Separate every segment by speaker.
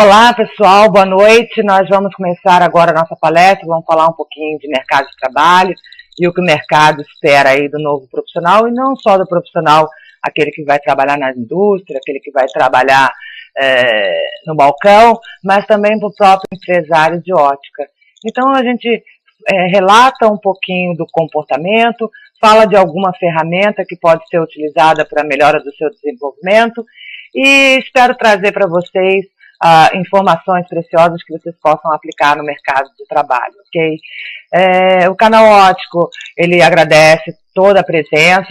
Speaker 1: Olá, pessoal, boa noite. Nós vamos começar agora a nossa palestra, vamos falar um pouquinho de mercado de trabalho e o que o mercado espera aí do novo profissional, e não só do profissional, aquele que vai trabalhar na indústria, aquele que vai trabalhar no balcão, mas também para o próprio empresário de ótica. Então, a gente relata um pouquinho do comportamento, fala de alguma ferramenta que pode ser utilizada para a melhora do seu desenvolvimento, e espero trazer para vocês informações preciosas que vocês possam aplicar no mercado de trabalho, ok? O canal Ótico, ele agradece toda a presença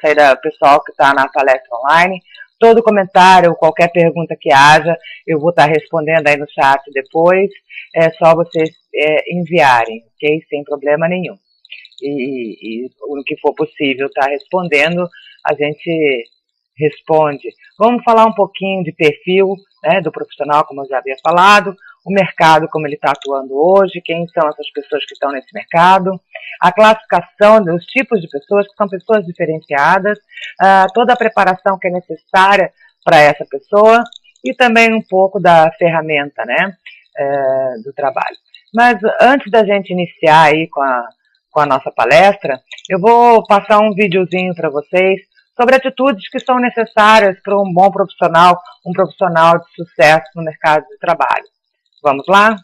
Speaker 1: aí do pessoal que está na palestra online. Todo comentário, qualquer pergunta que haja, eu vou estar respondendo aí no chat depois. É só vocês enviarem, ok? Sem problema nenhum. E o que for possível estar respondendo, a gente responde. Vamos falar um pouquinho de perfil, né, do profissional, como eu já havia falado, o mercado, como ele está atuando hoje, quem são essas pessoas que estão nesse mercado, a classificação dos tipos de pessoas, que são pessoas diferenciadas, toda a preparação que é necessária para essa pessoa e também um pouco da ferramenta, né, do trabalho. Mas antes da gente iniciar aí com a nossa palestra, eu vou passar um videozinho para vocês sobre atitudes que são necessárias para um bom profissional, um profissional de sucesso no mercado de trabalho. Vamos lá?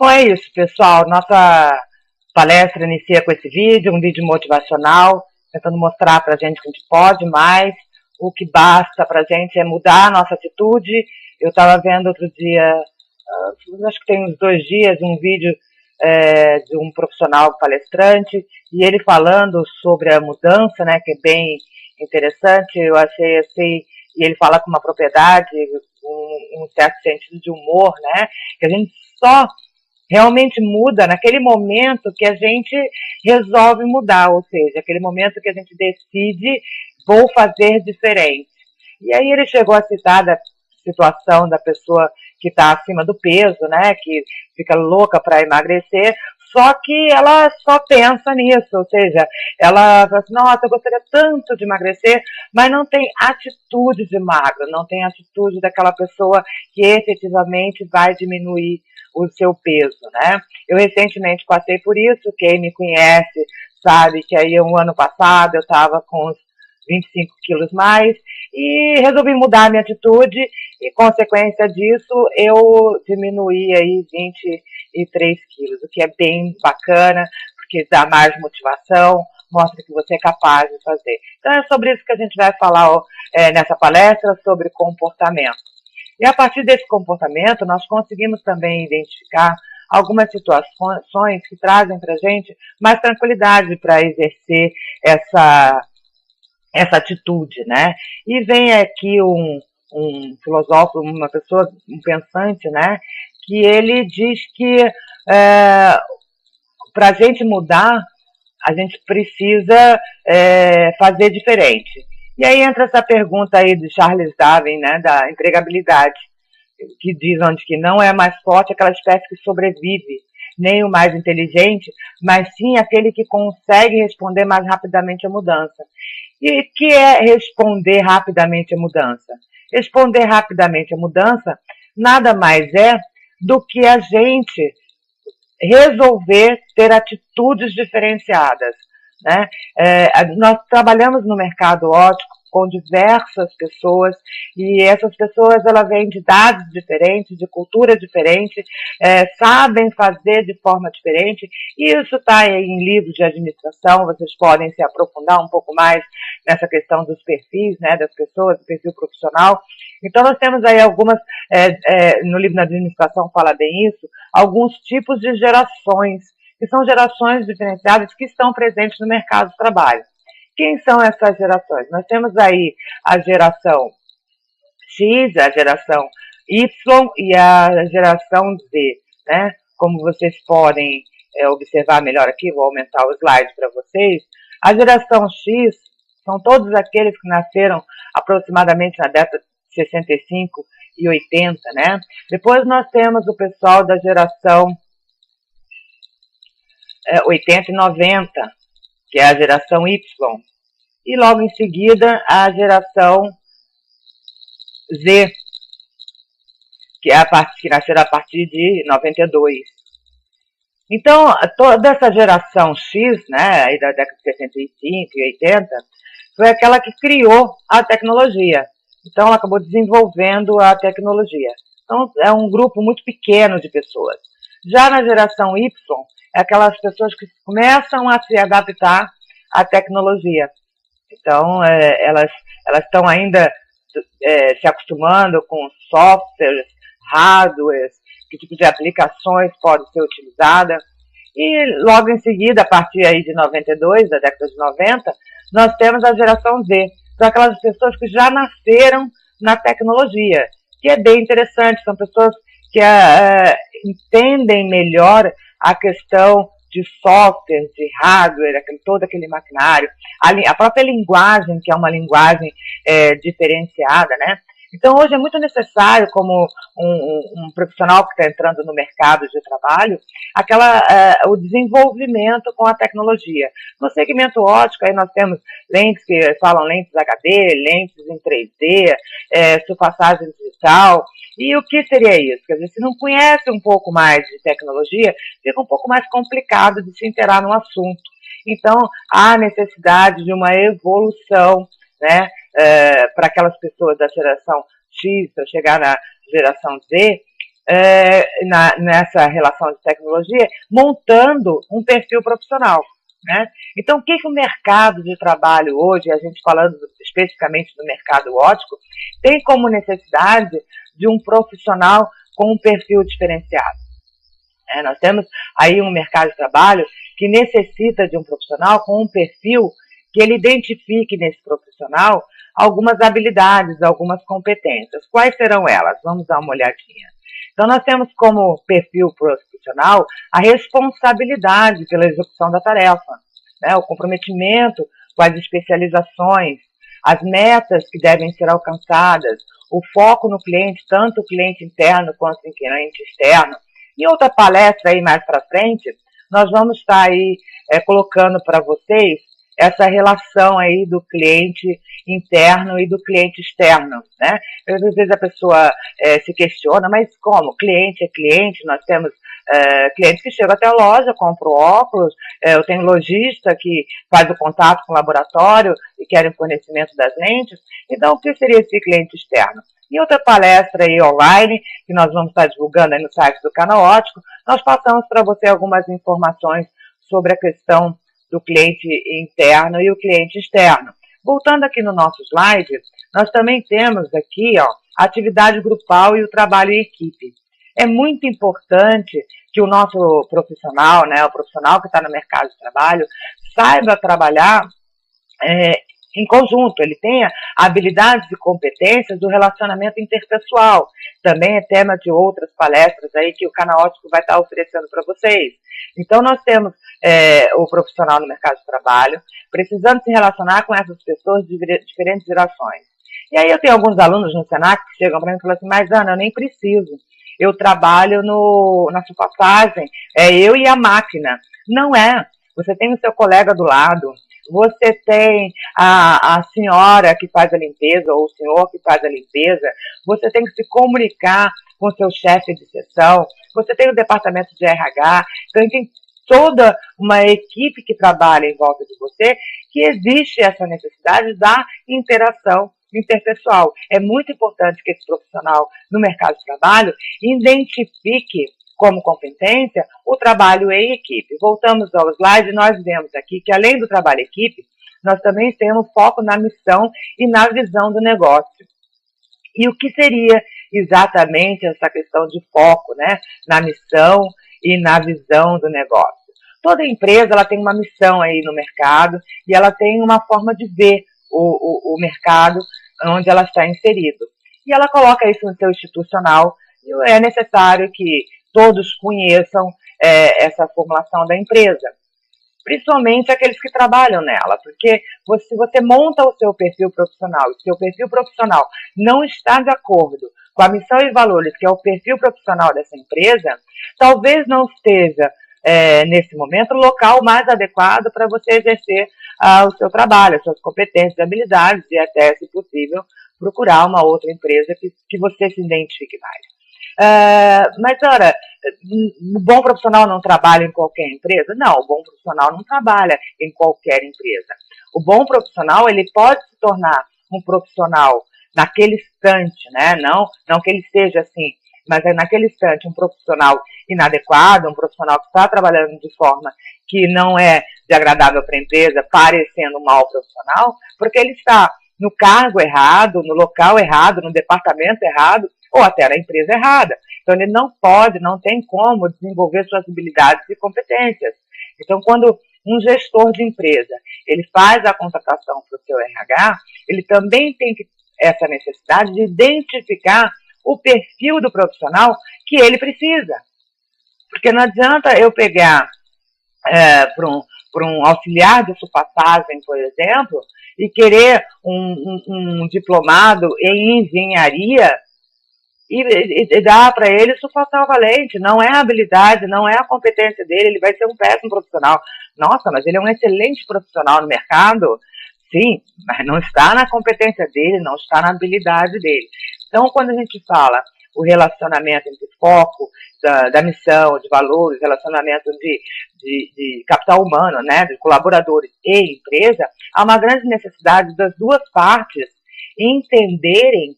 Speaker 1: Bom, é isso, pessoal. Nossa palestra inicia com esse vídeo, um vídeo motivacional, tentando mostrar para a gente que a gente pode mais, o que basta para a gente é mudar a nossa atitude. Eu estava vendo outro dia, acho que tem uns 2 dias, um vídeo de um profissional palestrante, e ele falando sobre a mudança, né, que é bem interessante, eu achei assim, e ele fala com uma propriedade, um certo sentido de humor, né, que a gente só realmente muda naquele momento que a gente resolve mudar, ou seja, aquele momento que a gente decide, vou fazer diferente. E aí ele chegou a citar da situação da pessoa que está acima do peso, né, que fica louca para emagrecer, só que ela só pensa nisso, ou seja, ela fala assim, nossa, eu gostaria tanto de emagrecer, mas não tem atitude de magro, não tem atitude daquela pessoa que efetivamente vai diminuir o seu peso, né? Eu recentemente passei por isso, quem me conhece sabe que aí um ano passado eu estava com uns 25 quilos mais e resolvi mudar a minha atitude e, consequência disso, eu diminuí aí 23 quilos, o que é bem bacana, porque dá mais motivação, mostra que você é capaz de fazer. Então é sobre isso que a gente vai falar nessa palestra, sobre comportamento. E a partir desse comportamento, nós conseguimos também identificar algumas situações que trazem para a gente mais tranquilidade para exercer essa atitude, né? E vem aqui um filósofo, uma pessoa, um pensante, né? Que ele diz que para a gente mudar, a gente precisa fazer diferente. E aí entra essa pergunta aí de Charles Darwin, né, da empregabilidade, que diz onde que não é mais forte aquela espécie que sobrevive, nem o mais inteligente, mas sim aquele que consegue responder mais rapidamente à mudança. E que é responder rapidamente à mudança? Responder rapidamente à mudança nada mais é do que a gente resolver ter atitudes diferenciadas, né? Nós trabalhamos no mercado óptico com diversas pessoas e essas pessoas elas vêm de idades diferentes, de cultura diferente, sabem fazer de forma diferente e isso está em livros de administração, vocês podem se aprofundar um pouco mais nessa questão dos perfis, né, das pessoas, do perfil profissional. Então nós temos aí algumas, no livro da administração fala bem isso, alguns tipos de gerações, que são gerações diferenciadas que estão presentes no mercado de trabalho. Quem são essas gerações? Nós temos aí a geração X, a geração Y e a geração Z, né? Como vocês podem observar melhor aqui, vou aumentar o slide para vocês. A geração X são todos aqueles que nasceram aproximadamente na década de 65 e 80, né? Depois nós temos o pessoal da geração 80 e 90, que é a geração Y, e logo em seguida a geração Z, que é a parte que nasceu a partir de 92. Então, toda essa geração X, né, aí da década de 65 e 80, foi aquela que criou a tecnologia. Então, ela acabou desenvolvendo a tecnologia. Então, é um grupo muito pequeno de pessoas. Já na geração Y, é aquelas pessoas que começam a se adaptar à tecnologia. Então, elas estão ainda se acostumando com softwares, hardwares, que tipo de aplicações pode ser utilizada. E logo em seguida, a partir aí de 92, da década de 90, nós temos a geração Z. São aquelas pessoas que já nasceram na tecnologia, que é bem interessante. São pessoas que entendem melhor a questão de software, de hardware, todo aquele maquinário, a própria linguagem, que é uma linguagem diferenciada, né? Então, hoje é muito necessário, como um profissional que está entrando no mercado de trabalho, o desenvolvimento com a tecnologia. No segmento óptico, aí nós temos lentes que falam lentes HD, lentes em 3D, surfaçagem digital. E o que seria isso? Quer dizer, se não conhece um pouco mais de tecnologia, fica um pouco mais complicado de se inteirar no assunto. Então, há necessidade de uma evolução, né, para aquelas pessoas da geração X, para chegar na geração Z, nessa relação de tecnologia, montando um perfil profissional. né? Então, o que o mercado de trabalho hoje, a gente falando especificamente do mercado óptico, tem como necessidade de um profissional com um perfil diferenciado? Nós temos aí um mercado de trabalho que necessita de um profissional com um perfil que ele identifique nesse profissional algumas habilidades, algumas competências. Quais serão elas? Vamos dar uma olhadinha. Então, nós temos como perfil profissional a responsabilidade pela execução da tarefa, né? O comprometimento com as especializações, as metas que devem ser alcançadas, o foco no cliente, tanto o cliente interno quanto o cliente externo. Em outra palestra aí mais para frente, nós vamos estar aí colocando para vocês essa relação aí do cliente interno e do cliente externo, né? Às vezes a pessoa se questiona, mas como? Cliente é cliente, nós temos clientes que chegam até a loja, compram óculos, eu tenho lojista que faz o contato com o laboratório e querem fornecimento das lentes. Então, o que seria esse cliente externo? Em outra palestra aí online, que nós vamos estar divulgando aí no site do Canal Óptico, nós passamos para você algumas informações sobre a questão do cliente interno e o cliente externo. Voltando aqui no nosso slide, nós também temos aqui a atividade grupal e o trabalho em equipe. É muito importante que o nosso profissional, né, o profissional que está no mercado de trabalho, saiba trabalhar em conjunto, ele tenha habilidades e competências do relacionamento interpessoal. Também é tema de outras palestras aí que o Canal Óptico vai estar oferecendo para vocês. Então, nós temos o profissional no mercado de trabalho precisando se relacionar com essas pessoas de diferentes gerações. E aí eu tenho alguns alunos no Senac que chegam para mim e falam assim, mas Ana, eu nem preciso. Eu trabalho na sua passagem, eu e a máquina. Não é. Você tem o seu colega do lado, você tem a senhora que faz a limpeza ou o senhor que faz a limpeza, você tem que se comunicar com o seu chefe de seção, você tem o departamento de RH, então tem toda uma equipe que trabalha em volta de você, que existe essa necessidade da interação interpessoal. É muito importante que esse profissional no mercado de trabalho identifique como competência o trabalho em equipe. Voltamos ao slide, nós vemos aqui que além do trabalho em equipe, nós também temos foco na missão e na visão do negócio. E o que seria exatamente essa questão de foco, né, na missão e na visão do negócio? Toda empresa ela tem uma missão aí no mercado e ela tem uma forma de ver o mercado onde ela está inserido. E ela coloca isso no seu institucional e é necessário que todos conheçam essa formulação da empresa, principalmente aqueles que trabalham nela, porque se você monta o seu perfil profissional e o seu perfil profissional não está de acordo com a missão e valores, que é o perfil profissional dessa empresa, talvez não esteja, nesse momento, o local mais adequado para você exercer o seu trabalho, as suas competências e habilidades, e até, se possível, procurar uma outra empresa que você se identifique mais. Mas, ora, o bom profissional não trabalha em qualquer empresa? Não, o bom profissional não trabalha em qualquer empresa. O bom profissional, ele pode se tornar um profissional naquele instante, né? Não que ele seja assim, mas é naquele instante um profissional inadequado, um profissional que está trabalhando de forma que não é desagradável para a empresa, parecendo um mau profissional, porque ele está no cargo errado, no local errado, no departamento errado, ou até na empresa errada. Então, ele não pode, não tem como desenvolver suas habilidades e competências. Então, quando um gestor de empresa, ele faz a contratação para o seu RH, ele também tem essa necessidade de identificar o perfil do profissional que ele precisa. Porque não adianta eu pegar para um auxiliar de passagem, por exemplo, e querer um diplomado em engenharia e dar para ele sulfatar valente. Não é a habilidade, não é a competência dele, ele vai ser um péssimo profissional. Nossa, mas ele é um excelente profissional no mercado? Sim, mas não está na competência dele, não está na habilidade dele. Então, quando a gente fala o relacionamento entre foco, da missão, de valores, relacionamento de capital humano, né, de colaboradores e empresa, há uma grande necessidade das duas partes entenderem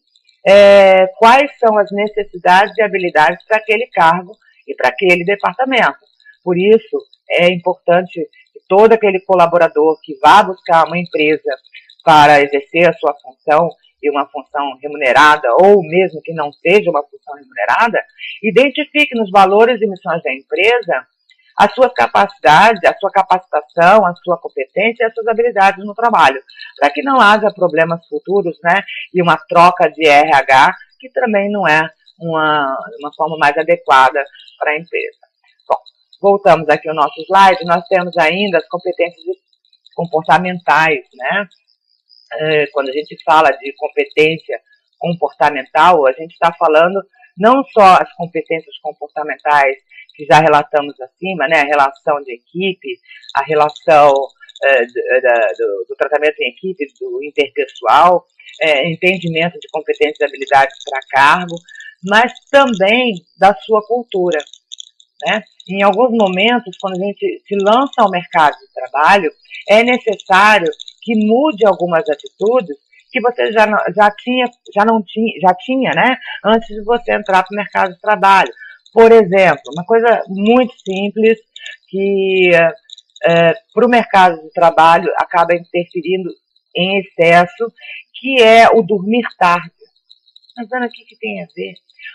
Speaker 1: quais são as necessidades e habilidades para aquele cargo e para aquele departamento. Por isso, é importante que todo aquele colaborador que vá buscar uma empresa para exercer a sua função, e uma função remunerada, ou mesmo que não seja uma função remunerada, identifique nos valores e missões da empresa as suas capacidades, a sua capacitação, a sua competência e as suas habilidades no trabalho, para que não haja problemas futuros, né, e uma troca de RH, que também não é uma forma mais adequada para a empresa. Bom, voltamos aqui ao nosso slide, nós temos ainda as competências comportamentais, né? Quando a gente fala de competência comportamental, a gente está falando não só as competências comportamentais que já relatamos acima, né, a relação de equipe, a relação do tratamento em equipe, do interpessoal, entendimento de competências e habilidades para cargo, mas também da sua cultura, né? Em alguns momentos, quando a gente se lança ao mercado de trabalho, é necessário que mude algumas atitudes que você já tinha, né, antes de você entrar para o mercado de trabalho. Por exemplo, uma coisa muito simples que para o mercado de trabalho acaba interferindo em excesso, que é o dormir tarde. Mas, Ana, o que tem a ver?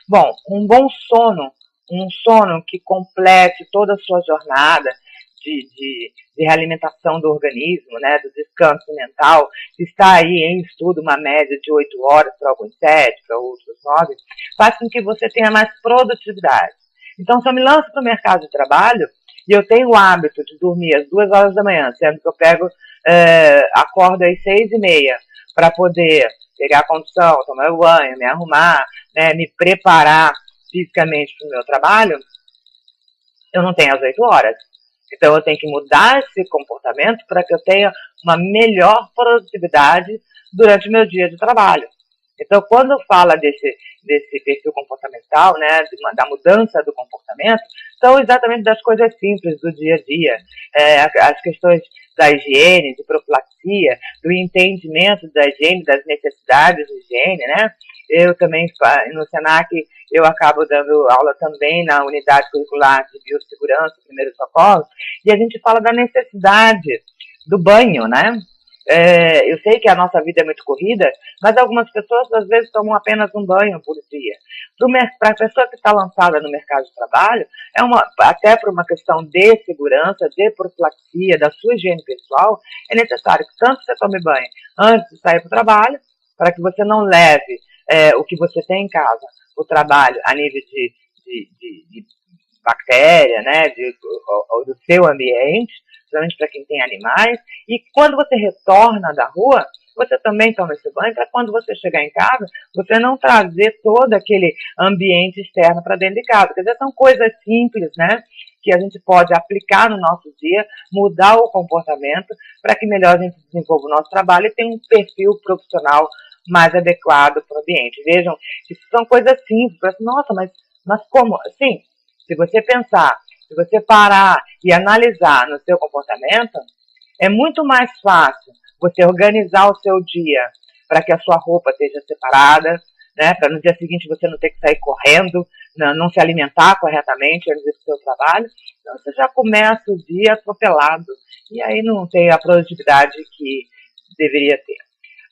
Speaker 1: Bom, um bom sono, um sono que complete toda a sua jornada de realimentação do organismo, né, do descanso mental, está aí em estudo uma média de 8 horas para alguns 7, para outros 9, faz com que você tenha mais produtividade. Então, se eu me lanço para o mercado de trabalho e eu tenho o hábito de dormir às 2 horas da manhã, sendo que eu acordo às 6h30 para poder pegar a condução, tomar banho, me arrumar, né, me preparar fisicamente para o meu trabalho, eu não tenho as 8 horas. Então, eu tenho que mudar esse comportamento para que eu tenha uma melhor produtividade durante o meu dia de trabalho. Então, quando fala desse perfil comportamental, né, da mudança do comportamento, são exatamente das coisas simples do dia a dia. As questões da higiene, de profilaxia, do entendimento da higiene, das necessidades de higiene, né? Eu também, no SENAC, eu acabo dando aula também na unidade curricular de biossegurança, primeiros socorros, e a gente fala da necessidade do banho, né? Eu sei que a nossa vida é muito corrida, mas algumas pessoas às vezes tomam apenas um banho por dia. Para a pessoa que está lançada no mercado de trabalho, até por uma questão de segurança, de profilaxia, da sua higiene pessoal, é necessário que tanto você tome banho antes de sair para o trabalho, para que você não leve o que você tem em casa, o trabalho a nível de bactéria, né, do seu ambiente, principalmente para quem tem animais, e quando você retorna da rua, você também toma esse banho, para quando você chegar em casa, você não trazer todo aquele ambiente externo para dentro de casa. Quer dizer, são coisas simples, né, que a gente pode aplicar no nosso dia, mudar o comportamento, para que melhor a gente desenvolva o nosso trabalho e tenha um perfil profissional mais adequado para o ambiente. Vejam, isso são coisas simples. Nossa, mas como? Sim, se você pensar, se você parar e analisar no seu comportamento, é muito mais fácil você organizar o seu dia para que a sua roupa esteja separada, né, para no dia seguinte você não ter que sair correndo, não se alimentar corretamente antes do seu trabalho. Então você já começa o dia atropelado e aí não tem a produtividade que deveria ter.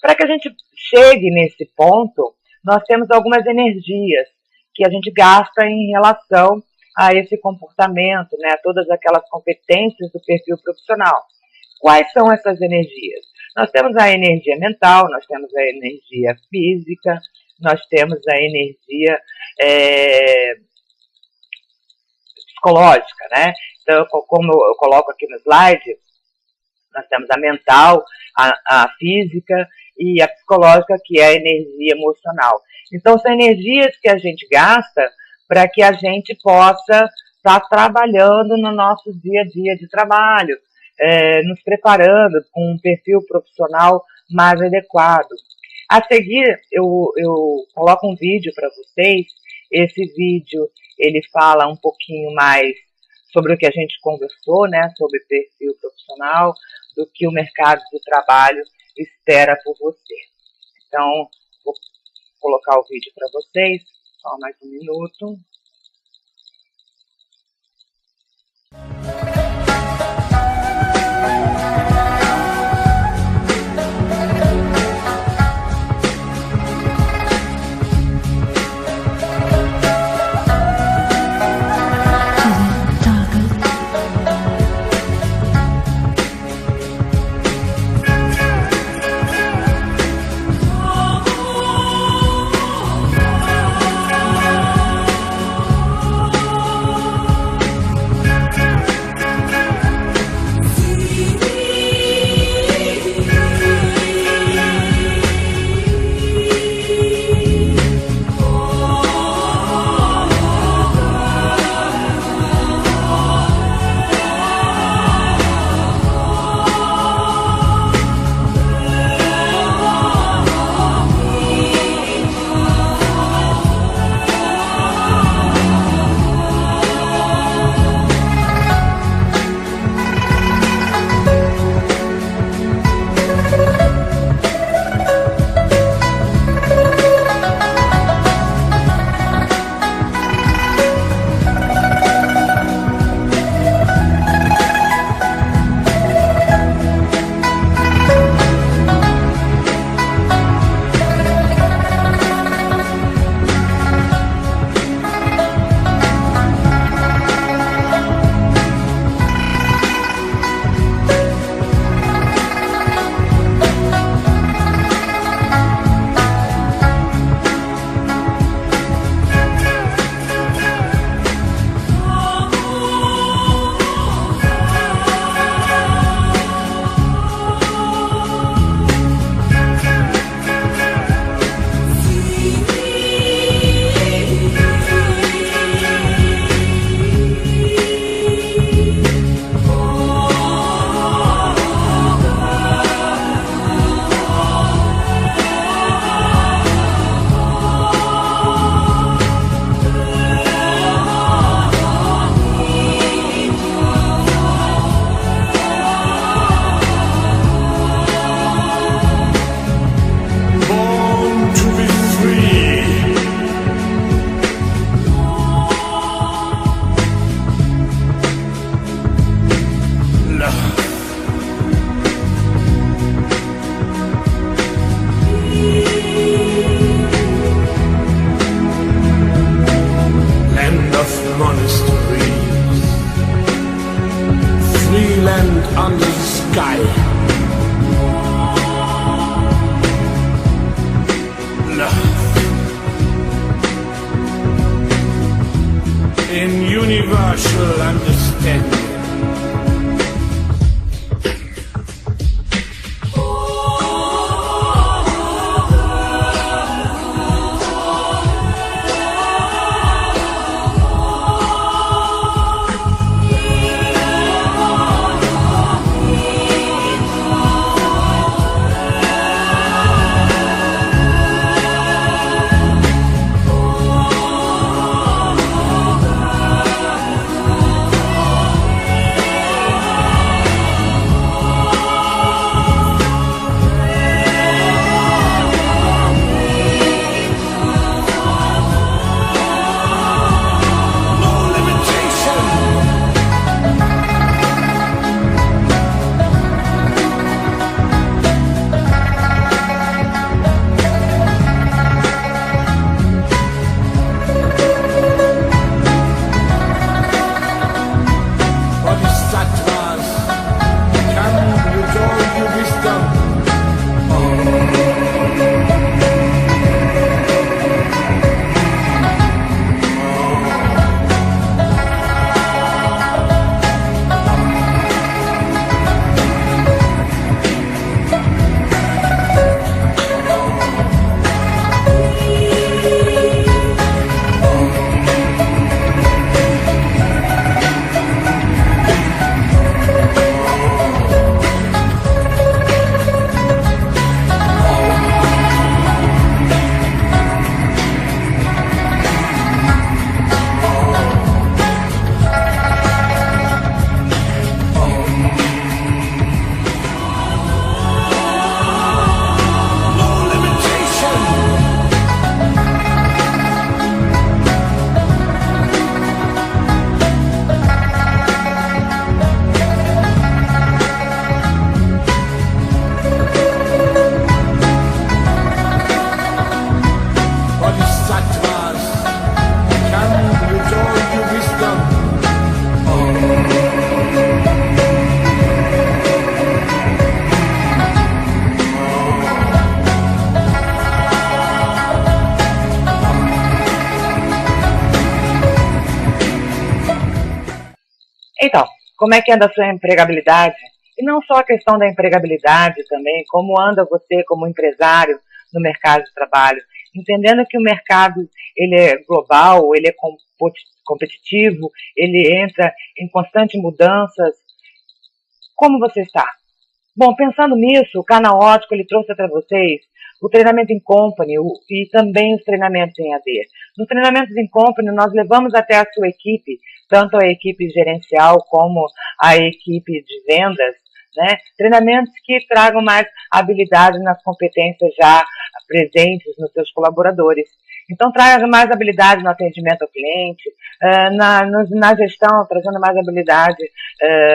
Speaker 1: Para que a gente chegue nesse ponto, nós temos algumas energias que a gente gasta em relação a esse comportamento, né, todas aquelas competências do perfil profissional. Quais são essas energias? Nós temos a energia mental, nós temos a energia física, nós temos a energia psicológica, né? Então, como eu coloco aqui no slide, nós temos a mental, a física e a psicológica, que é a energia emocional. Então, são energias que a gente gasta para que a gente possa estar trabalhando no nosso dia a dia de trabalho, nos preparando com um perfil profissional mais adequado. A seguir, eu coloco um vídeo para vocês. Esse vídeo, ele fala um pouquinho mais sobre o que a gente conversou, né, sobre perfil profissional, do que o mercado de trabalho espera por você. Então, vou colocar o vídeo para vocês, só mais um minuto.
Speaker 2: universal understanding.
Speaker 1: Então, como é que anda a sua empregabilidade? E não só a questão da empregabilidade também, como anda você como empresário no mercado de trabalho, entendendo que o mercado ele é global, ele é competitivo, ele entra em constantes mudanças. Como você está? Bom, pensando nisso, o Canal Ótico ele trouxe para vocês o treinamento em company e também os treinamentos em AD. Nos treinamentos em company, nós levamos até a sua equipe, tanto a equipe gerencial como a equipe de vendas, né? Treinamentos que tragam mais habilidade nas competências já presentes nos seus colaboradores. Então, traga mais habilidade no atendimento ao cliente, na gestão, trazendo mais habilidade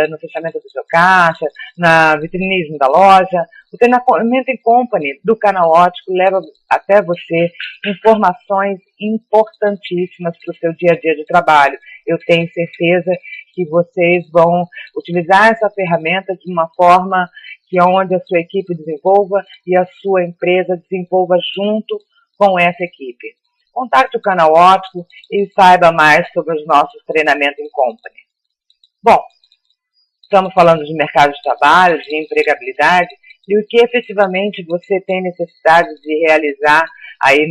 Speaker 1: no fechamento do seu caixa, na vitrinismo da loja. O treinamento em company do Canal Ótico leva até você informações importantíssimas para o seu dia a dia de trabalho. Eu tenho certeza que vocês vão utilizar essa ferramenta de uma forma que é onde a sua equipe desenvolva e a sua empresa desenvolva junto com essa equipe. Contacte o Canal Ótico e saiba mais sobre os nossos treinamentos em company. Bom, estamos falando de mercado de trabalho, de empregabilidade e o que efetivamente você tem necessidade de realizar aí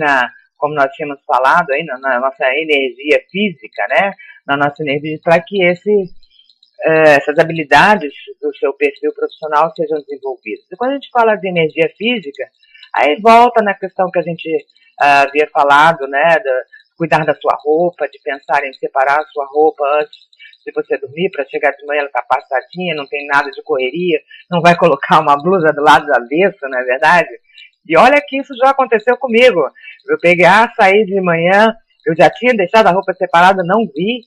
Speaker 1: como nós tínhamos falado, aí na nossa energia física, né? Na nossa energia, para que essas habilidades do seu perfil profissional sejam desenvolvidas. E quando a gente fala de energia física, aí volta na questão que a gente havia falado, né, de cuidar da sua roupa, de pensar em separar a sua roupa antes de você dormir, para chegar de manhã ela está passadinha, não tem nada de correria, não vai colocar uma blusa do lado da avesso, não é verdade? E olha que isso já aconteceu comigo. Eu peguei, saí de manhã, eu já tinha deixado a roupa separada, não vi,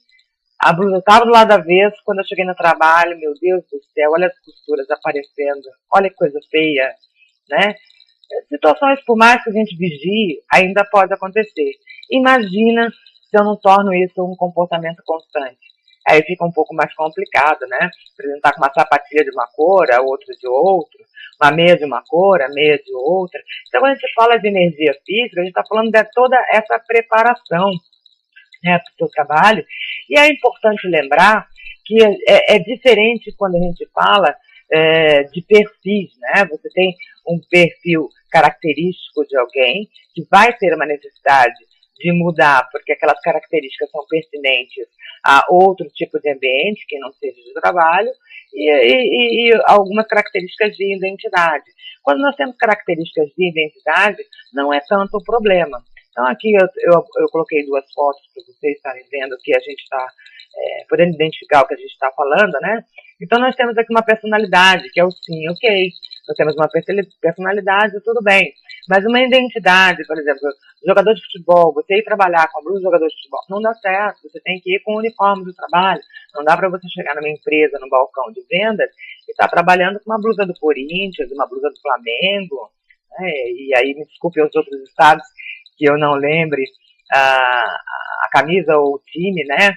Speaker 1: a blusa estava do lado da avesso, quando eu cheguei no trabalho, meu Deus do céu, olha as costuras aparecendo, olha que coisa feia, né? Situações, por mais que a gente vigie, ainda pode acontecer. Imagina se eu não torno isso um comportamento constante. Aí fica um pouco mais complicado, né? Apresentar com uma sapatilha de uma cor, a outra de outra, uma meia de uma cor, a meia de outra. Então, quando a gente fala de energia física, a gente está falando de toda essa preparação, né, para o seu trabalho E é importante lembrar que é diferente quando a gente fala de perfis, né? Você tem um perfil característico de alguém que vai ter uma necessidade de mudar, porque aquelas características são pertinentes a outro tipo de ambiente, que não seja de trabalho, e algumas características de identidade. Quando nós temos características de identidade, não é tanto o problema. Então aqui eu coloquei duas fotos para vocês estarem vendo que a gente está podendo identificar o que a gente está falando, né? Então nós temos aqui uma personalidade, que é o sim, ok. Nós temos uma personalidade, tudo bem. Mas uma identidade, por exemplo, jogador de futebol, você ir trabalhar com a blusa de jogador de futebol, não dá certo. Você tem que ir com o uniforme do trabalho. Não dá para você chegar numa empresa, no balcão de vendas, e estar trabalhando com uma blusa do Corinthians, uma blusa do Flamengo, né? E aí, me desculpe os outros estados que eu não lembre a camisa ou o time, né?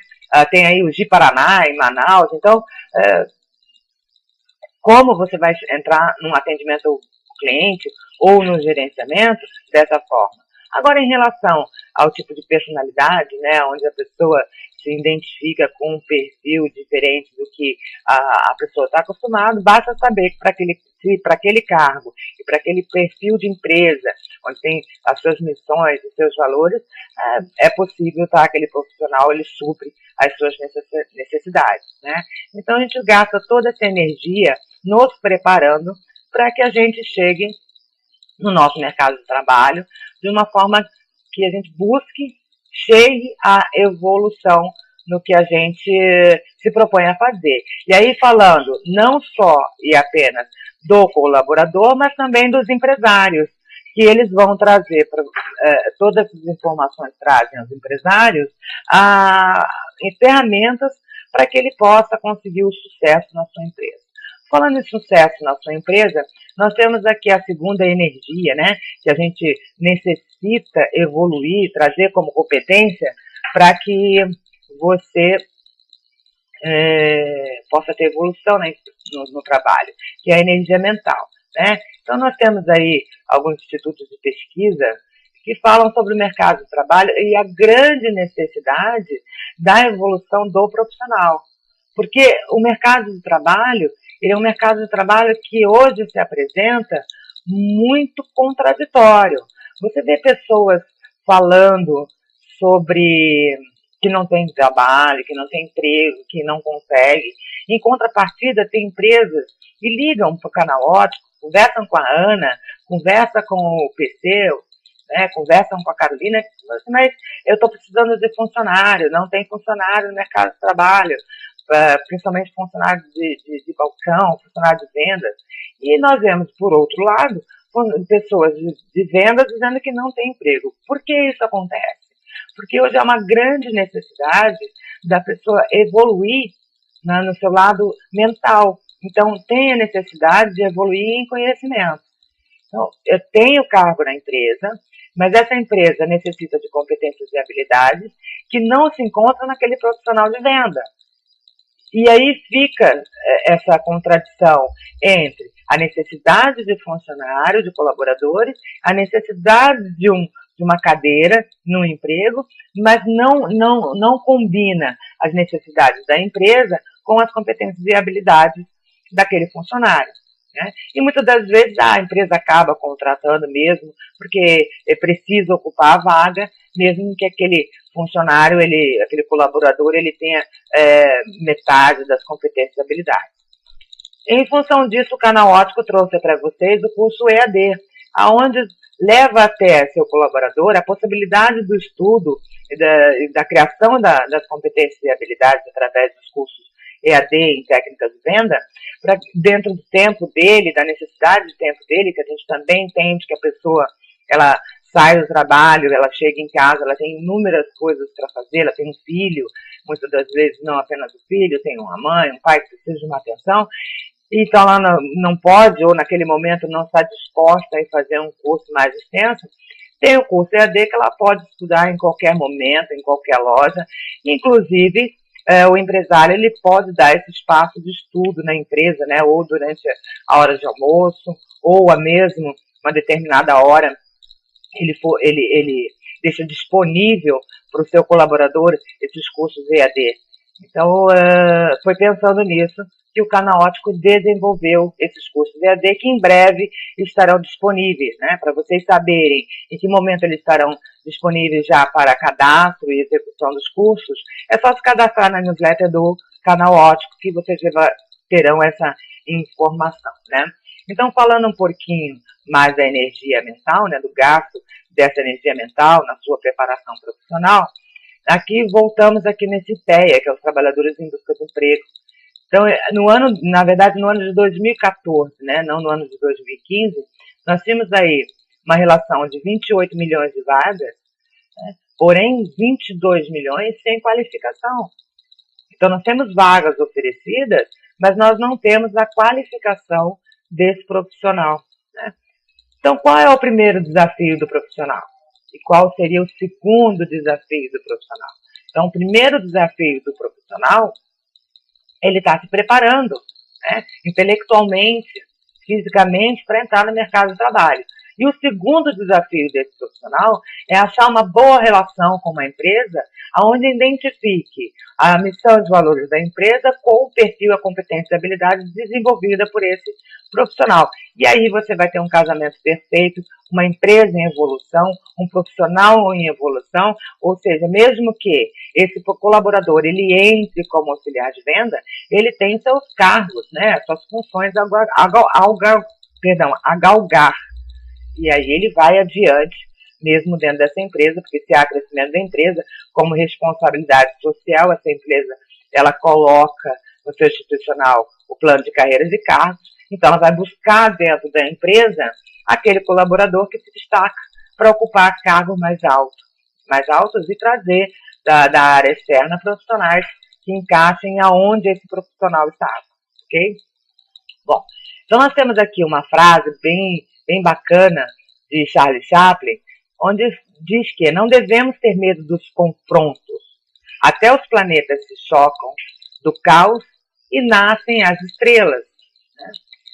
Speaker 1: Tem aí o Gi Paraná em Manaus. Então, como você vai entrar num atendimento ao cliente ou no gerenciamento dessa forma? Agora, em relação ao tipo de personalidade, né, onde a pessoa se identifica com um perfil diferente do que a pessoa está acostumada, basta saber que para aquele cargo e para aquele perfil de empresa, onde tem as suas missões, os seus valores, é possível, tá, aquele profissional ele supre as suas necessidades, né? Então a gente gasta toda essa energia nos preparando para que a gente chegue no nosso mercado de trabalho de uma forma que a gente chegue à evolução no que a gente se propõe a fazer. E aí falando não só e apenas do colaborador, mas também dos empresários, que eles vão trazer todas as informações, trazem aos empresários ferramentas para que ele possa conseguir o sucesso na sua empresa. Falando em sucesso na sua empresa, nós temos aqui a segunda energia, né, que a gente necessita evoluir, trazer como competência para que você possa ter evolução no trabalho, que é a energia mental, né? Então nós temos aí alguns institutos de pesquisa que falam sobre o mercado de trabalho e a grande necessidade da evolução do profissional. Porque o mercado de trabalho, ele é um mercado de trabalho que hoje se apresenta muito contraditório. Você vê pessoas falando sobre que não tem trabalho, que não tem emprego, que não consegue. Em contrapartida, tem empresas que ligam para o canal ótico, conversam com a Ana, conversam com o PC, né, conversam com a Carolina, mas eu estou precisando de funcionário, não tem funcionário no mercado de trabalho, principalmente funcionário de balcão, funcionário de vendas. E nós vemos, por outro lado, pessoas de vendas dizendo que não tem emprego. Por que isso acontece? Porque hoje é uma grande necessidade da pessoa evoluir, né, no seu lado mental. Então, tem a necessidade de evoluir em conhecimento. Então, eu tenho cargo na empresa, mas essa empresa necessita de competências e habilidades que não se encontram naquele profissional de venda. E aí fica essa contradição entre a necessidade de funcionário, de colaboradores, a necessidade de uma cadeira no emprego, mas não combina as necessidades da empresa com as competências e habilidades daquele funcionário, né? E muitas das vezes a empresa acaba contratando mesmo, porque precisa ocupar a vaga, mesmo que aquele funcionário, aquele colaborador, ele tenha metade das competências e habilidades. Em função disso, o Canal Ótico trouxe para vocês o curso EAD, aonde leva até seu colaborador a possibilidade do estudo e da criação das competências e habilidades através dos cursos EAD em técnicas de venda, para dentro do tempo dele, da necessidade de tempo dele, que a gente também entende que a pessoa, ela sai do trabalho, ela chega em casa, ela tem inúmeras coisas para fazer, ela tem um filho, muitas das vezes não apenas o filho, tem uma mãe, um pai que precisa de uma atenção, então ela não pode, ou naquele momento não está disposta a fazer um curso mais extenso. Tem o curso EAD que ela pode estudar em qualquer momento, em qualquer loja, inclusive o empresário ele pode dar esse espaço de estudo na empresa, né, ou durante a hora de almoço, ou a mesmo uma determinada hora ele deixa disponível para o seu colaborador esses cursos EAD. Então, foi pensando nisso que o Canal Ótico desenvolveu esses cursos EAD que em breve estarão disponíveis, né, para vocês saberem em que momento eles estarão disponíveis já para cadastro e execução dos cursos. É só se cadastrar na newsletter do Canal Ótico que vocês terão essa informação, né? Então, falando um pouquinho mais da energia mental, né, do gasto dessa energia mental na sua preparação profissional, aqui voltamos aqui nesse IPEA, que é os Trabalhadores em Busca de Emprego. Então, na verdade, no ano de 2014, né, não no ano de 2015, nós tínhamos aí uma relação de 28 milhões de vagas, né, porém 22 milhões sem qualificação. Então, nós temos vagas oferecidas, mas nós não temos a qualificação desse profissional, né? Então, qual é o primeiro desafio do profissional? E qual seria o segundo desafio do profissional? Então, o primeiro desafio do profissional, ele está se preparando, né, intelectualmente, fisicamente, para entrar no mercado de trabalho. E o segundo desafio desse profissional é achar uma boa relação com uma empresa, onde identifique a missão e os valores da empresa com o perfil, a competência e a habilidade desenvolvida por esse profissional. E aí você vai ter um casamento perfeito, uma empresa em evolução, um profissional em evolução, ou seja, mesmo que esse colaborador ele entre como auxiliar de venda, ele tem seus cargos, né, suas funções a galgar. E aí ele vai adiante, mesmo dentro dessa empresa, porque se há crescimento da empresa, como responsabilidade social, essa empresa ela coloca no seu institucional o plano de carreiras e cargos, então ela vai buscar dentro da empresa aquele colaborador que se destaca para ocupar cargos mais altos e trazer da área externa profissionais que encaixem aonde esse profissional está, ok? Bom, então nós temos aqui uma frase bem bacana de Charlie Chaplin, onde diz que não devemos ter medo dos confrontos. Até os planetas se chocam do caos e nascem as estrelas, né?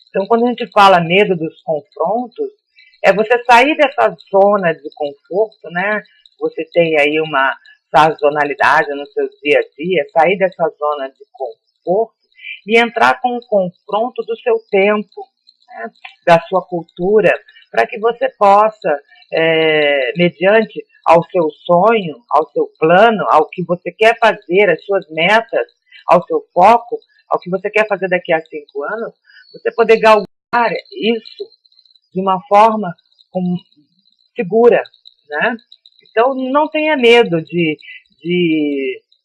Speaker 1: Então, quando a gente fala medo dos confrontos, é você sair dessa zona de conforto, né? Você tem aí uma sazonalidade no seu dia a dia, sair dessa zona de conforto e entrar com o confronto do seu tempo, né, da sua cultura, para que você possa, mediante ao seu sonho, ao seu plano, ao que você quer fazer, as suas metas, ao seu foco, ao que você quer fazer daqui a 5 anos, você poder galgar isso de uma forma segura, né? Então, não tenha medo de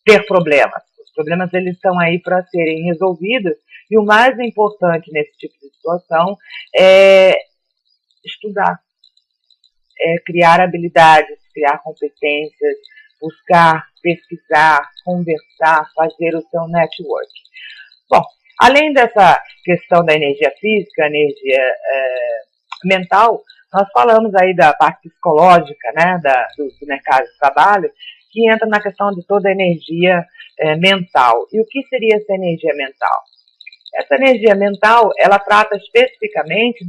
Speaker 1: ter problemas. Os problemas eles estão aí para serem resolvidos e o mais importante nesse tipo de situação é estudar, é criar habilidades, criar competências, buscar, pesquisar, conversar, fazer o seu network. Bom, além dessa questão da energia física, energia mental, nós falamos aí da parte psicológica, né, do mercado de trabalho, que entra na questão de toda a energia mental. E o que seria essa energia mental? Essa energia mental, ela trata especificamente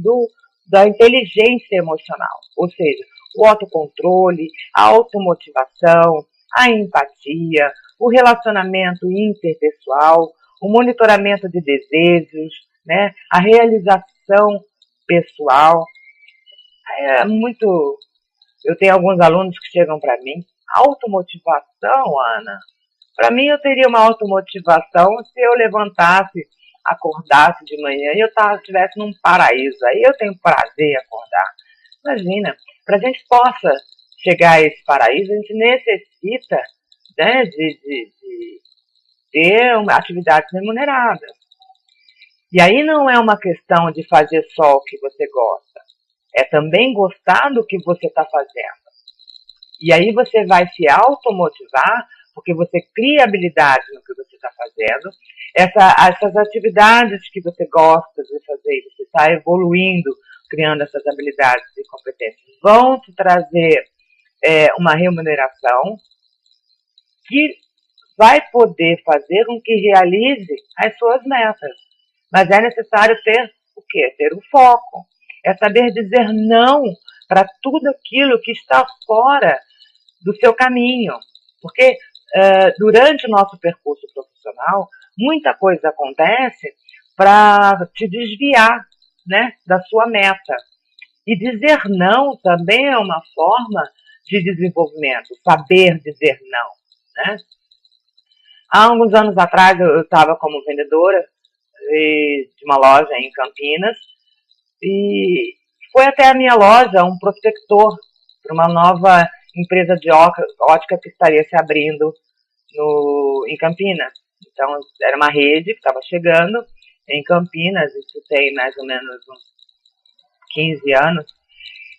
Speaker 1: da inteligência emocional, ou seja, o autocontrole, a automotivação, a empatia, o relacionamento interpessoal, o monitoramento de desejos, né, a realização pessoal. Eu tenho alguns alunos que chegam para mim, automotivação, Ana. Para mim, eu teria uma automotivação se eu levantasse, acordasse de manhã e eu estivesse num paraíso. Aí eu tenho prazer em acordar. Imagina, para a gente possa chegar a esse paraíso, a gente necessita, né, de ter atividades remuneradas. E aí não é uma questão de fazer só o que você gosta. É também gostar do que você está fazendo. E aí você vai se automotivar, porque você cria habilidade no que você está fazendo. Essas atividades que você gosta de fazer, você está evoluindo, criando essas habilidades e competências, vão te trazer uma remuneração que vai poder fazer com que realize as suas metas. Mas é necessário ter o quê? Ter o foco. É saber dizer não para tudo aquilo que está fora do seu caminho. Porque durante o nosso percurso profissional, muita coisa acontece para te desviar, né, da sua meta. E dizer não também é uma forma de desenvolvimento, saber dizer não, né? Há alguns anos atrás eu estava como vendedora de uma loja em Campinas e foi até a minha loja um prospector para uma nova empresa de ótica que estaria se abrindo em Campinas. Então, era uma rede que estava chegando em Campinas, isso tem mais ou menos uns 15 anos,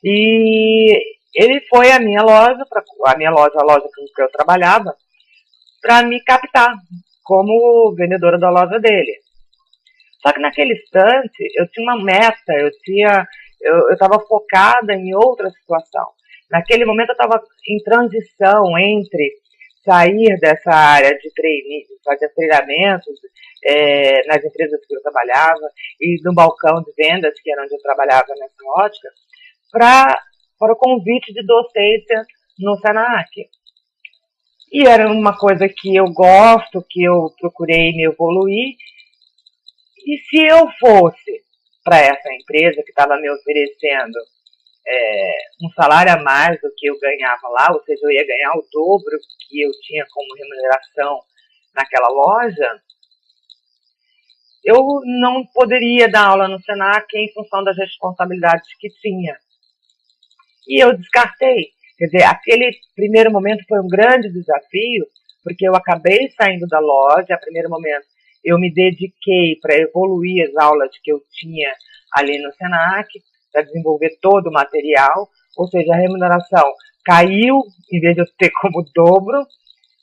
Speaker 1: e ele foi à minha loja, a loja com que eu trabalhava, para me captar como vendedora da loja dele. Só que naquele instante eu tinha uma meta, eu estava focada em outra situação. Naquele momento eu estava em transição entre sair dessa área de fazer treinamentos nas empresas que eu trabalhava e no balcão de vendas, que era onde eu trabalhava nessa ótica, para o convite de docência no Senac. E era uma coisa que eu gosto, que eu procurei me evoluir. E se eu fosse para essa empresa que estava me oferecendo um salário a mais do que eu ganhava lá, ou seja, eu ia ganhar o dobro que eu tinha como remuneração naquela loja, eu não poderia dar aula no Senac em função das responsabilidades que tinha. E eu descartei. Quer dizer, aquele primeiro momento foi um grande desafio, porque eu acabei saindo da loja, a primeiro momento eu me dediquei para evoluir as aulas que eu tinha ali no Senac, para desenvolver todo o material, ou seja, a remuneração caiu, em vez de eu ter como dobro,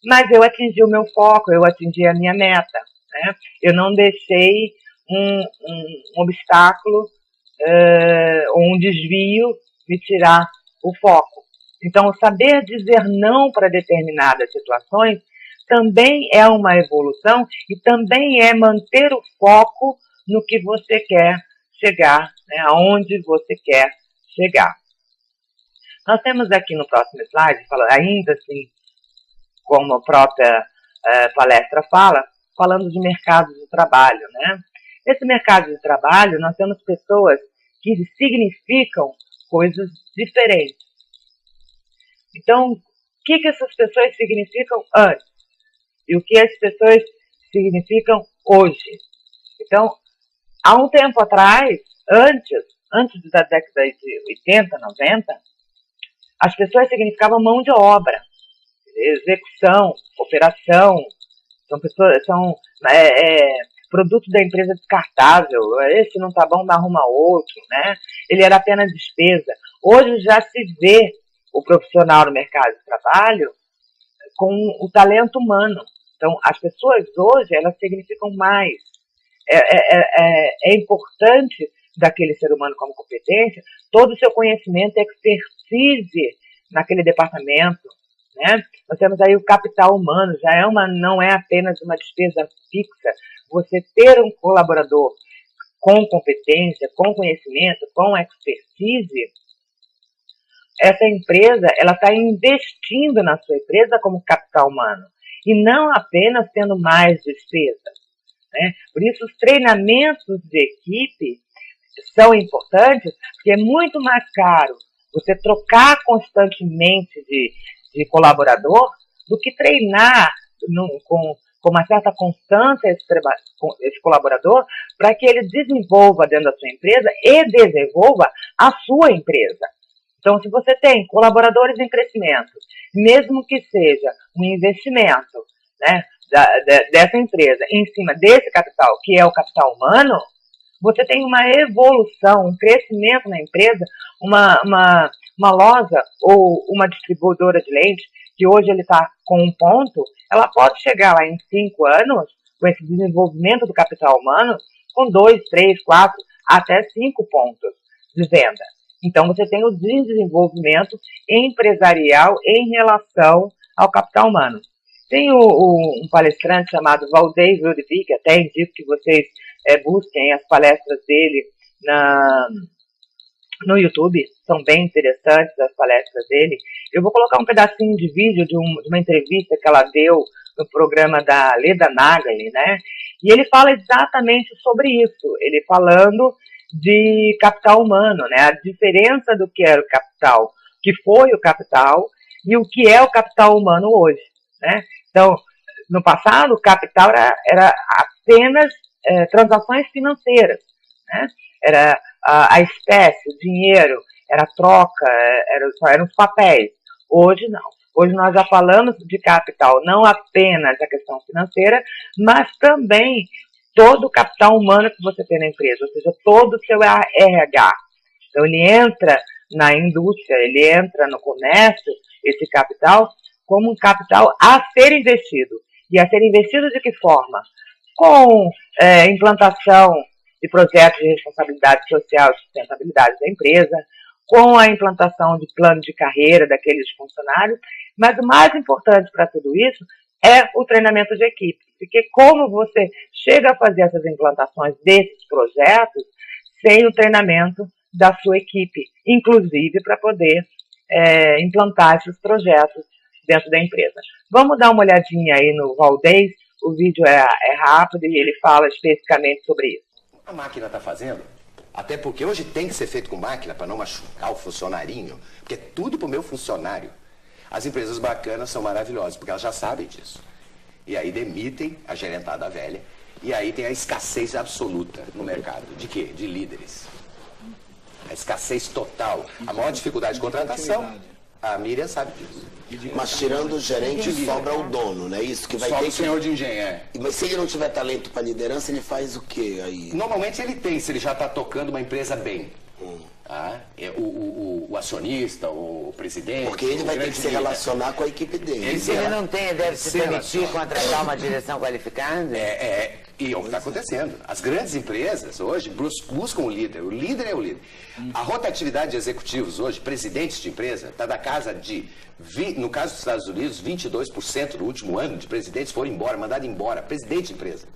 Speaker 1: mas eu atingi o meu foco, eu atingi a minha meta, né? Eu não deixei um obstáculo ou um desvio me tirar o foco. Então, saber dizer não para determinadas situações também é uma evolução e também é manter o foco no que você quer chegar, né, aonde você quer chegar. Nós temos aqui no próximo slide, ainda assim, como a própria palestra falando de mercado de trabalho, né? Nesse mercado de trabalho, nós temos pessoas que significam coisas diferentes. Então, o que essas pessoas significam antes? E o que as pessoas significam hoje? Então, há um tempo atrás, antes da década de 80, 90, as pessoas significavam mão de obra, execução, operação, são produtos da empresa descartável, esse não está bom, arruma outro, né? Ele era apenas despesa. Hoje já se vê o profissional no mercado de trabalho com o talento humano. Então, as pessoas hoje, elas significam mais. É importante daquele ser humano como competência todo o seu conhecimento e expertise naquele departamento, né? Nós temos aí o capital humano, não é apenas uma despesa fixa. Você ter um colaborador com competência, com conhecimento, com expertise, essa empresa ela está investindo na sua empresa como capital humano e não apenas tendo mais despesas, né? Por isso, os treinamentos de equipe são importantes, porque é muito mais caro você trocar constantemente de colaborador do que treinar com uma certa constância esse colaborador para que ele desenvolva dentro da sua empresa e desenvolva a sua empresa. Então, se você tem colaboradores em crescimento, mesmo que seja um investimento, né, dessa empresa em cima desse capital, que é o capital humano, você tem uma evolução, um crescimento na empresa, uma loja ou uma distribuidora de lentes, que hoje ele está com 1 ponto, ela pode chegar lá em 5 anos, com esse desenvolvimento do capital humano, com 2, 3, 4, até 5 pontos de venda. Então, você tem o desenvolvimento empresarial em relação ao capital humano. Tem um palestrante chamado Valdeir Ludwig, até indico que vocês busquem as palestras dele no YouTube, são bem interessantes as palestras dele. Eu vou colocar um pedacinho de vídeo de uma entrevista que ela deu no programa da Leda Nagli, né? E ele fala exatamente sobre isso, ele falando de capital humano, né? A diferença do que era o capital, que foi o capital, e o que é o capital humano hoje, né? Então, no passado, o capital era apenas transações financeiras, né? Era a espécie, o dinheiro, era troca, eram os papéis. Hoje não. Hoje nós já falamos de capital, não apenas a questão financeira, mas também todo o capital humano que você tem na empresa, ou seja, todo o seu RH. Então ele entra na indústria, ele entra no comércio, esse capital, como um capital a ser investido. E a ser investido de que forma? Com implantação de projetos de responsabilidade social e sustentabilidade da empresa, com a implantação de plano de carreira daqueles funcionários, mas o mais importante para tudo isso é o treinamento de equipe, porque como você chega a fazer essas implantações desses projetos sem o treinamento da sua equipe, inclusive para poder implantar esses projetos dentro da empresa. Vamos dar uma olhadinha aí no Valdez, o vídeo é rápido e ele fala especificamente sobre isso.
Speaker 3: A máquina está fazendo, até porque hoje tem que ser feito com máquina para não machucar o funcionarinho, porque é tudo para o meu funcionário. As empresas bacanas são maravilhosas, porque elas já sabem disso. E aí demitem a gerentada velha, e aí tem a escassez absoluta no mercado. De quê? De líderes. A escassez total. A maior dificuldade de contratação, a Miriam sabe disso.
Speaker 4: Mas tirando o gerente, sobra o dono, né? Isso que vai
Speaker 3: Só
Speaker 4: ter
Speaker 3: o senhor de engenho,
Speaker 4: Mas se ele não tiver talento para liderança, ele faz o quê aí?
Speaker 3: Normalmente ele tem, se ele já está tocando uma empresa bem. Tá? O acionista, o presidente...
Speaker 4: Porque ele vai ter que se relacionar com a equipe dele.
Speaker 5: Se ele não tem, deve se permitir contratar uma direção qualificada?
Speaker 3: E é o que está acontecendo. As grandes empresas hoje buscam o líder. O líder é o líder. A rotatividade de executivos hoje, presidentes de empresa, está da casa de, no caso dos Estados Unidos, 22% no último ano de presidentes foram embora, mandados embora, presidente de empresa.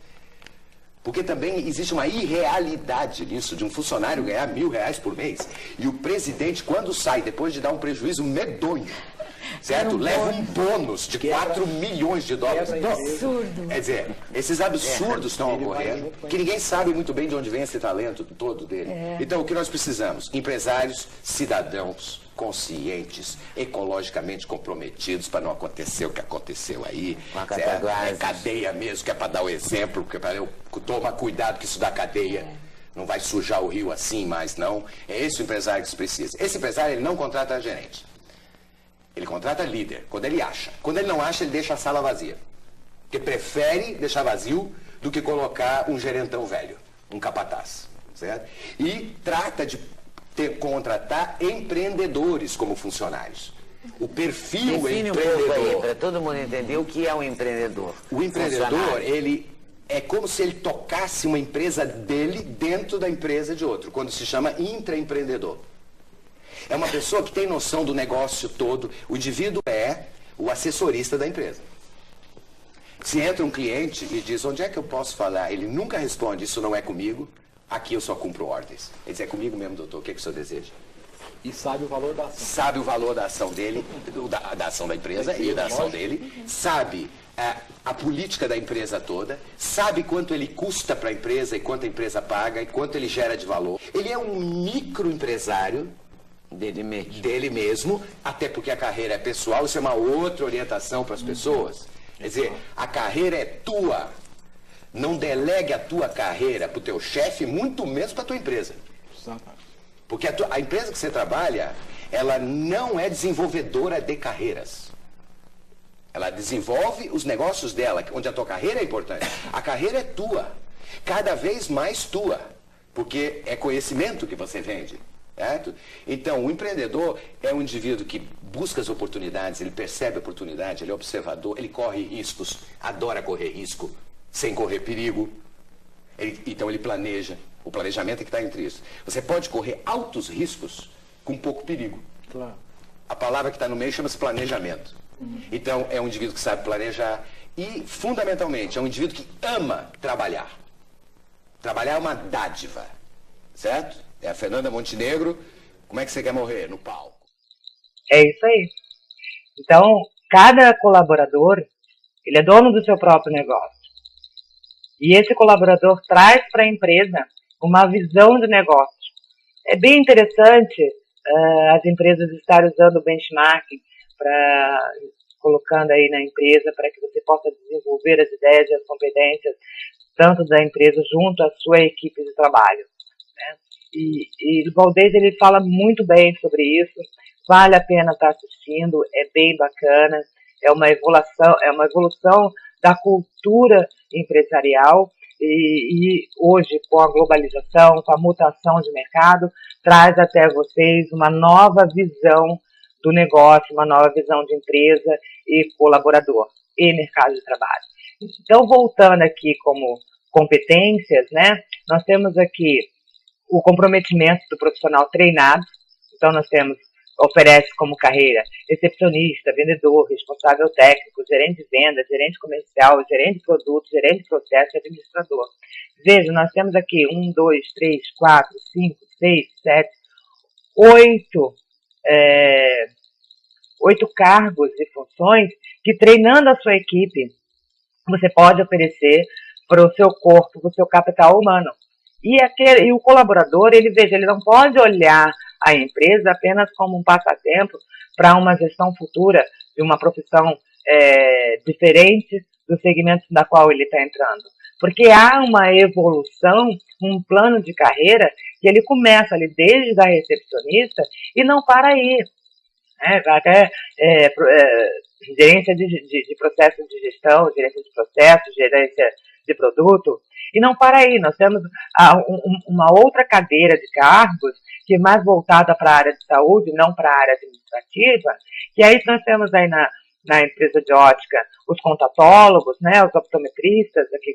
Speaker 3: Porque também existe uma irrealidade nisso, de um funcionário ganhar R$1.000 por mês. E o presidente, quando sai, depois de dar um prejuízo medonho, certo? Leva um bônus de 4 milhões de dólares.
Speaker 5: Absurdo.
Speaker 3: Quer dizer, esses absurdos estão ocorrendo, que ninguém sabe muito bem de onde vem esse talento todo dele. Então, o que nós precisamos? Empresários, cidadãos, conscientes, ecologicamente comprometidos para não acontecer o que aconteceu aí. É cadeia mesmo, que é para dar o exemplo, que é para eu tomar cuidado que isso dá cadeia. Não vai sujar o rio assim mais, não. É esse o empresário que se precisa. Esse empresário, ele não contrata gerente. Ele contrata líder, quando ele acha. Quando ele não acha, ele deixa a sala vazia. Porque prefere deixar vazio do que colocar um gerentão velho, um capataz, certo? E trata de contratar empreendedores como funcionários. O perfil
Speaker 5: Define
Speaker 3: empreendedor.
Speaker 5: para todo mundo entender o que é um empreendedor.
Speaker 3: O empreendedor, ele é como se ele tocasse uma empresa dele dentro da empresa de outro, quando se chama intraempreendedor. É uma pessoa que tem noção do negócio todo. O indivíduo é o assessorista da empresa. Se entra um cliente e diz, onde é que eu posso falar? Ele nunca responde, isso não é comigo, aqui eu só cumpro ordens. Ele diz, é comigo mesmo, doutor, o que é que o senhor deseja?
Speaker 6: E sabe o valor da ação.
Speaker 3: Sabe o valor da ação dele, da ação da empresa e da ação dele. Sabe a política da empresa toda. Sabe quanto ele custa para a empresa e quanto a empresa paga e quanto ele gera de valor. Ele é um microempresário dele mesmo, até porque a carreira é pessoal, isso é uma outra orientação para as pessoas. Quer dizer, a carreira é tua. Não delegue a tua carreira para o teu chefe, muito menos para a tua empresa. Porque a empresa que você trabalha, ela não é desenvolvedora de carreiras. Ela desenvolve os negócios dela, onde a tua carreira é importante. A carreira é tua, cada vez mais tua, porque é conhecimento que você vende. Certo? Então, o empreendedor é um indivíduo que busca as oportunidades, ele percebe a oportunidade, ele é observador, ele corre riscos, adora correr risco, sem correr perigo. Então, ele planeja. O planejamento é que está entre isso. Você pode correr altos riscos com pouco perigo.
Speaker 6: Claro.
Speaker 3: A palavra que está no meio chama-se planejamento. Então, é um indivíduo que sabe planejar e, fundamentalmente, é um indivíduo que ama trabalhar. Trabalhar é uma dádiva, certo? É a Fernanda Montenegro Como é que você quer morrer? No palco.
Speaker 1: É isso aí. Então, cada colaborador, ele é dono do seu próprio negócio. E esse colaborador traz para a empresa uma visão de negócio. É bem interessante as empresas estarem usando o benchmarking, colocando aí na empresa para que você possa desenvolver as ideias e as competências tanto da empresa junto à sua equipe de trabalho, né? E o Valdez, ele fala muito bem sobre isso, vale a pena estar assistindo, é bem bacana, é uma evolução da cultura empresarial e hoje, com a globalização, com a mutação de mercado, traz até vocês uma nova visão do negócio, uma nova visão de empresa e colaborador e mercado de trabalho. Então, voltando aqui como competências, né, nós temos aqui o comprometimento do profissional treinado. Então, nós oferece como carreira recepcionista, vendedor, responsável técnico, gerente de venda, gerente comercial, gerente de produtos, gerente de processo e administrador. Veja, nós temos aqui 1, 2, 3, 4, 5, 6, 7, 8 cargos e funções que, treinando a sua equipe, você pode oferecer para o seu corpo, para o seu capital humano. E o colaborador, ele não pode olhar a empresa apenas como um passatempo para uma gestão futura de uma profissão diferente do segmento da qual ele está entrando. Porque há uma evolução, um plano de carreira que ele começa ali desde a recepcionista e não para aí. Até gerência de processo de gestão, gerência de processo, gerência de produto, e não para aí. Nós temos uma outra cadeira de cargos que é mais voltada para a área de saúde, não para a área administrativa, que aí nós temos aí na empresa de ótica os contatólogos, né, os optometristas, aqui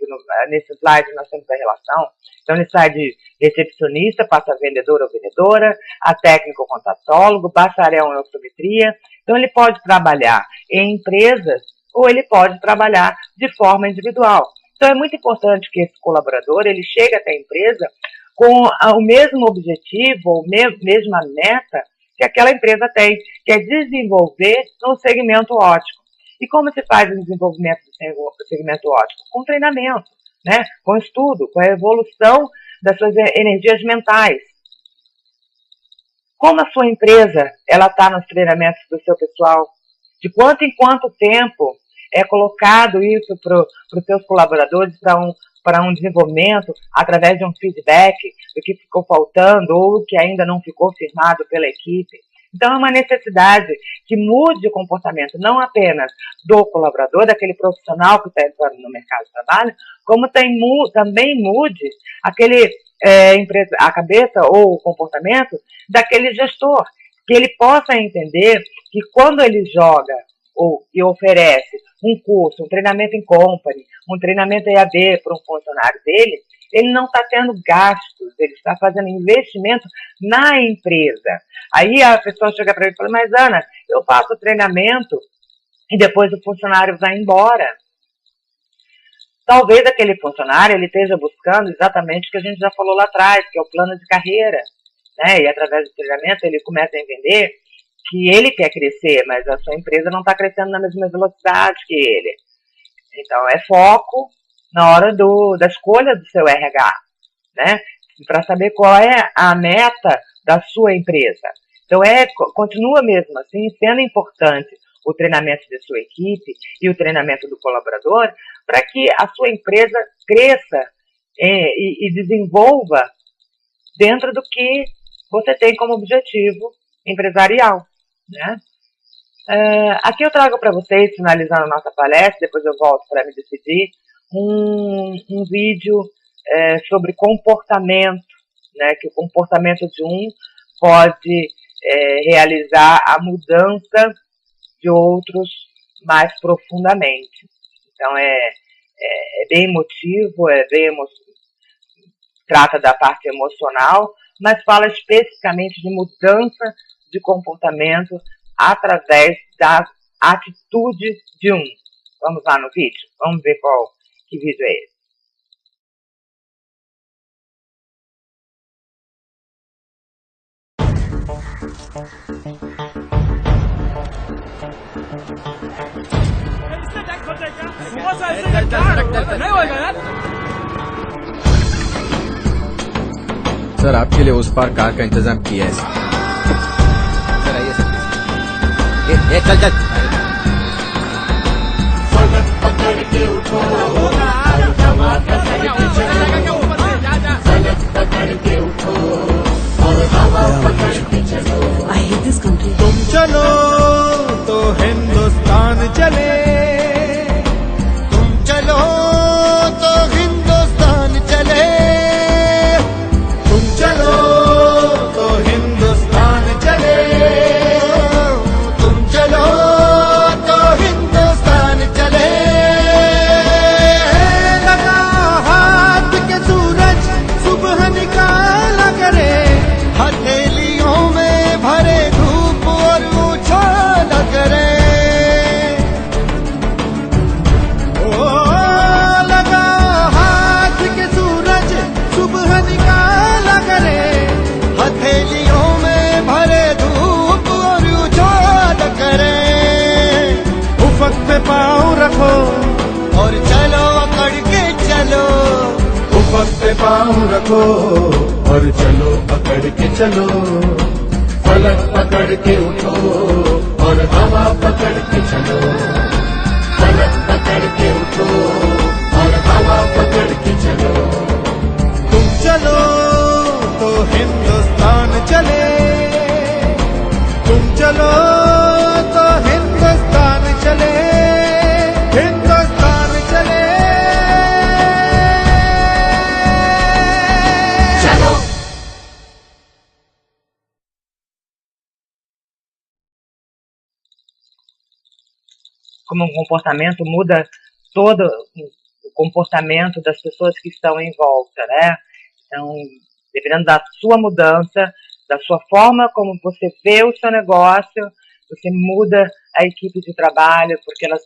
Speaker 1: nesse slide nós temos a relação. Então ele sai de recepcionista, passa a vendedor ou vendedora, a técnico contatólogo, bacharel em optometria. Então ele pode trabalhar em empresas ou ele pode trabalhar de forma individual. Então é muito importante que esse colaborador ele chegue até a empresa com o mesmo objetivo, ou mesma meta que aquela empresa tem, que é desenvolver no segmento óptico. E como se faz o desenvolvimento do segmento óptico? Com treinamento, né? Com estudo, com a evolução das suas energias mentais. Como a sua empresa ela está nos treinamentos do seu pessoal? De quanto em quanto tempo é colocado isso para os seus colaboradores para um desenvolvimento através de um feedback do que ficou faltando ou que ainda não ficou firmado pela equipe? Então, é uma necessidade que mude o comportamento, não apenas do colaborador, daquele profissional que está entrando no mercado de trabalho, como também mude a cabeça ou o comportamento daquele gestor, que ele possa entender que quando ele joga ou que oferece um curso, um treinamento em company, um treinamento EAD para um funcionário dele, ele não está tendo gastos, ele está fazendo investimento na empresa. Aí a pessoa chega para ele e fala, mas Ana, eu faço o treinamento e depois o funcionário vai embora. Talvez aquele funcionário ele esteja buscando exatamente o que a gente já falou lá atrás, que é o plano de carreira, né? E através do treinamento ele começa a entender que ele quer crescer, mas a sua empresa não está crescendo na mesma velocidade que ele. Então é foco na hora da escolha do seu RH, né? Para saber qual é a meta da sua empresa. Então continua mesmo assim sendo importante o treinamento da sua equipe e o treinamento do colaborador para que a sua empresa cresça e desenvolva dentro do que você tem como objetivo empresarial, né? Aqui eu trago para vocês, finalizando a nossa palestra, depois eu volto para me despedir, um vídeo sobre comportamento, né, que o comportamento de um pode realizar a mudança de outros mais profundamente. Então é bem emotivo, trata da parte emocional, mas fala especificamente de mudança de comportamento através da atitude de um. Vamos lá no vídeo? Vamos ver que vídeo é esse.
Speaker 7: Sir आपके लिए उस पार कार का इंतजाम किया है सर आइए सर चल चल
Speaker 8: I hate this country.
Speaker 2: तुम चलो तो हिंदुस्तान चले,
Speaker 4: तुम चलो तो हिंदुस्तान चले,
Speaker 2: तुम चलो तो हिंदुस्तान चले,
Speaker 4: तुम चलो तो हिंदुस्तान चले।
Speaker 2: लगा हाथ के सूरज सुबह निकाला करे,
Speaker 4: हथेलियों में भरे धूप और उछाल करे,
Speaker 2: ओ लगा हाथ के सूरज सुबह निकाला करे,
Speaker 4: हथेलियों में भरे धूप और उछाल करे।
Speaker 2: उफक पे पाँव रखो
Speaker 4: और चलो अकड़ के चलो,
Speaker 2: उफक पे पाँव रखो और चलो पकड़ के चलो, फलक पकड़ के उठो और हवा पकड़ के चलो, फलक पकड़ के उठो और हवा पकड़ के चलो। तुम चलो तो हिंदुस्तान चले, तुम चलो तो हिंदुस्तान चले, हिंदुस्तान चले। चलो
Speaker 1: como um comportamento muda todo o comportamento das pessoas que estão em volta, né? Então, dependendo da sua mudança, da sua forma como você vê o seu negócio, você muda a equipe de trabalho, porque elas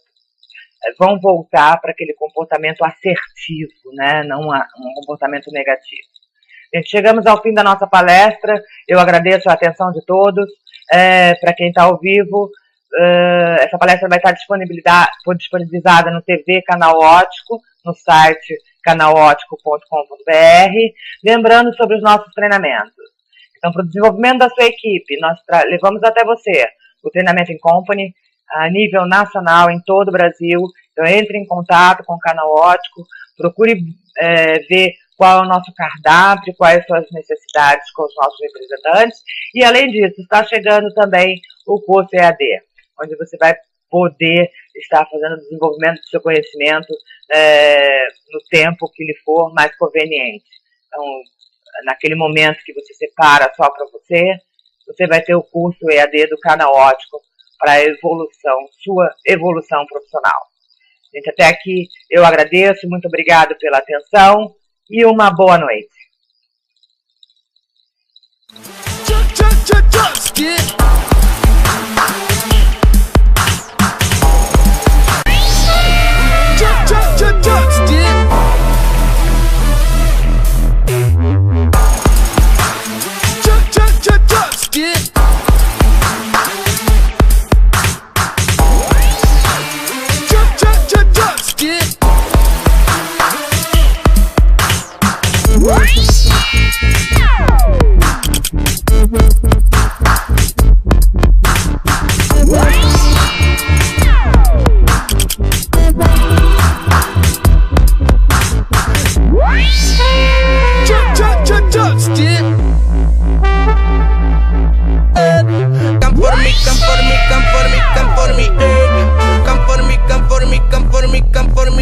Speaker 1: vão voltar para aquele comportamento assertivo, né? Não um comportamento negativo. Gente, chegamos ao fim da nossa palestra. Eu agradeço a atenção de todos. Para quem está ao vivo, essa palestra vai estar disponibilizada no TV Canal Ótico, no site canalótico.com.br. Lembrando sobre os nossos treinamentos. Então, para o desenvolvimento da sua equipe, nós levamos até você o treinamento em company a nível nacional em todo o Brasil. Então, entre em contato com o Canal Ótico, procure ver qual é o nosso cardápio, quais são as necessidades com os nossos representantes. E, além disso, está chegando também o curso EAD, onde você vai poder estar fazendo o desenvolvimento do seu conhecimento no tempo que lhe for mais conveniente. Então, naquele momento que você separa só para você, você vai ter o curso EAD do Canal Ótico para a sua evolução profissional. Gente, até aqui eu agradeço, muito obrigado pela atenção e uma boa noite.
Speaker 9: Come for me,